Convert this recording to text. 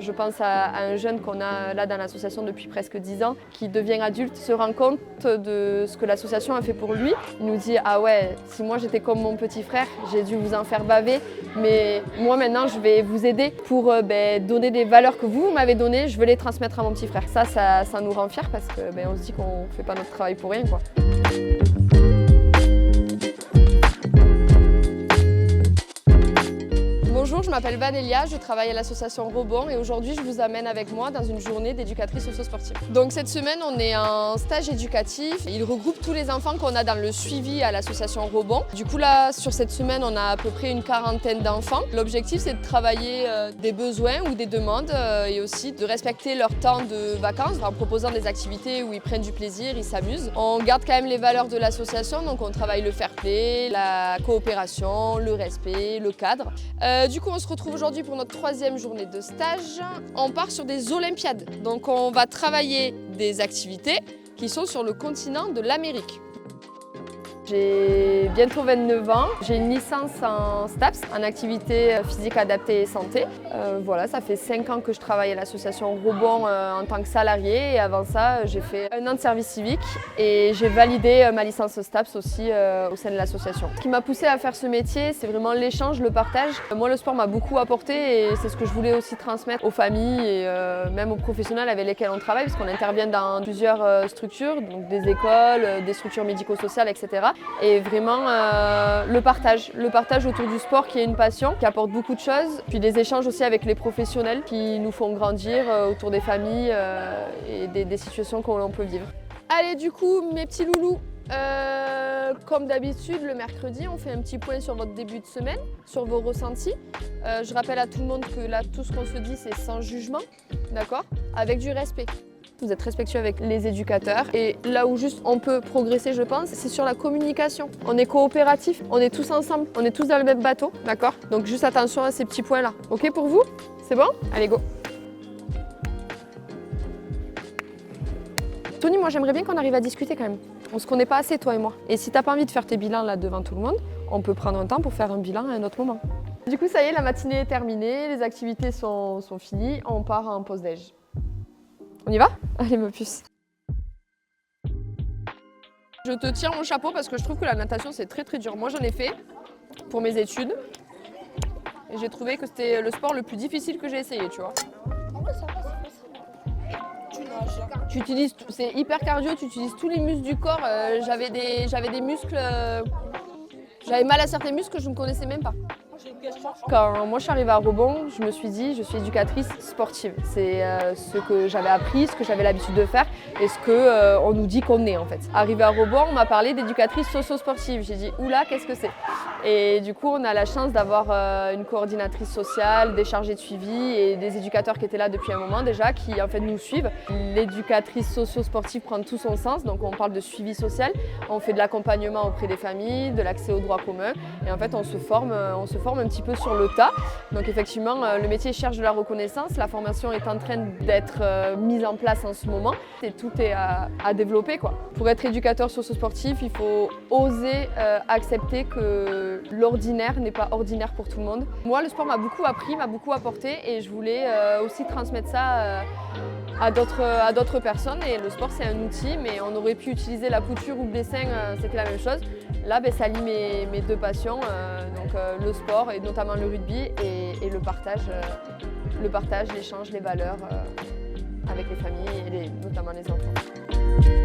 Je pense à un jeune qu'on a là dans l'association depuis presque 10 ans, qui devient adulte, se rend compte de ce que l'association a fait pour lui. Il nous dit « Ah ouais, si moi j'étais comme mon petit frère, j'ai dû vous en faire baver, mais moi maintenant je vais vous aider pour donner des valeurs que vous m'avez données, je veux les transmettre à mon petit frère. » Ça nous rend fiers parce qu'on se dit qu'on ne fait pas notre travail pour rien, quoi. Bonjour, je m'appelle Vanélia, je travaille à l'association Rebond et aujourd'hui je vous amène avec moi dans une journée d'éducatrice socio-sportive. Donc cette semaine on est en stage éducatif, il regroupe tous les enfants qu'on a dans le suivi à l'association Rebond. Du coup là sur cette semaine on a à peu près une quarantaine d'enfants. L'objectif c'est de travailler des besoins ou des demandes et aussi de respecter leur temps de vacances en proposant des activités où ils prennent du plaisir, ils s'amusent. On garde quand même les valeurs de l'association, donc on travaille le fair play, la coopération, le respect, le cadre. Du coup, on se retrouve aujourd'hui pour notre 3e journée de stage. On part sur des Olympiades. Donc, on va travailler des activités qui sont sur le continent de l'Amérique. J'ai bientôt 29 ans, j'ai une licence en STAPS, en activité physique adaptée et santé. Voilà, ça fait 5 ans que je travaille à l'association Rebond en tant que salarié et avant ça, j'ai fait 1 an de service civique et j'ai validé ma licence STAPS aussi au sein de l'association. Ce qui m'a poussée à faire ce métier, c'est vraiment l'échange, le partage. Moi, le sport m'a beaucoup apporté et c'est ce que je voulais aussi transmettre aux familles et même aux professionnels avec lesquels on travaille parce qu'on intervient dans plusieurs structures, donc des écoles, des structures médico-sociales, etc. Et vraiment le partage autour du sport qui est une passion, qui apporte beaucoup de choses. Puis les échanges aussi avec les professionnels qui nous font grandir autour des familles et des situations que l'on peut vivre. Allez du coup mes petits loulous, comme d'habitude le mercredi on fait un petit point sur votre début de semaine, sur vos ressentis. Je rappelle à tout le monde que là tout ce qu'on se dit c'est sans jugement, d'accord, avec du respect. Vous êtes respectueux avec les éducateurs et là où juste on peut progresser je pense, c'est sur la communication. On est coopératif, on est tous ensemble, on est tous dans le même bateau, d'accord? Donc juste attention à ces petits points là. Ok pour vous? C'est bon? Allez go! Tony, moi j'aimerais bien qu'on arrive à discuter quand même. On se connaît pas assez toi et moi. Et si t'as pas envie de faire tes bilans là devant tout le monde, on peut prendre un temps pour faire un bilan à un autre moment. Du coup ça y est, la matinée est terminée, les activités sont finies, on part en pause déj. On y va? Allez, ma puce. Je te tiens mon chapeau parce que je trouve que la natation c'est très très dur. Moi j'en ai fait pour mes études et j'ai trouvé que c'était le sport le plus difficile que j'ai essayé, tu vois. En vrai, ça va, c'est facile. Tu nages. Tu utilises, c'est hyper cardio, tu utilises tous les muscles du corps. J'avais des muscles, j'avais mal à certains muscles que je ne connaissais même pas. Quand moi je suis arrivée à Rebond, je me suis dit je suis éducatrice sportive. C'est ce que j'avais appris, ce que j'avais l'habitude de faire et ce que on nous dit qu'on est en fait. Arrivée à Rebond, on m'a parlé d'éducatrice socio-sportive. J'ai dit oula, qu'est-ce que c'est? Et du coup on a la chance d'avoir une coordinatrice sociale, des chargés de suivi et des éducateurs qui étaient là depuis un moment déjà qui en fait nous suivent. L'éducatrice socio-sportive prend tout son sens, donc on parle de suivi social, on fait de l'accompagnement auprès des familles, de l'accès aux droits communs et en fait on se forme un petit peu sur le tas. Donc effectivement, le métier cherche de la reconnaissance. La formation est en train d'être mise en place en ce moment et tout est à développer, quoi. Pour être éducateur socio-sportif, il faut oser accepter que l'ordinaire n'est pas ordinaire pour tout le monde. Moi, le sport m'a beaucoup appris, m'a beaucoup apporté et je voulais aussi transmettre ça à d'autres personnes. Et le sport, c'est un outil, mais on aurait pu utiliser la couture ou le dessin, c'était la même chose. Là, ça lie mes deux passions, donc le sport et notamment le rugby et le partage, l'échange, les valeurs avec les familles et notamment les enfants.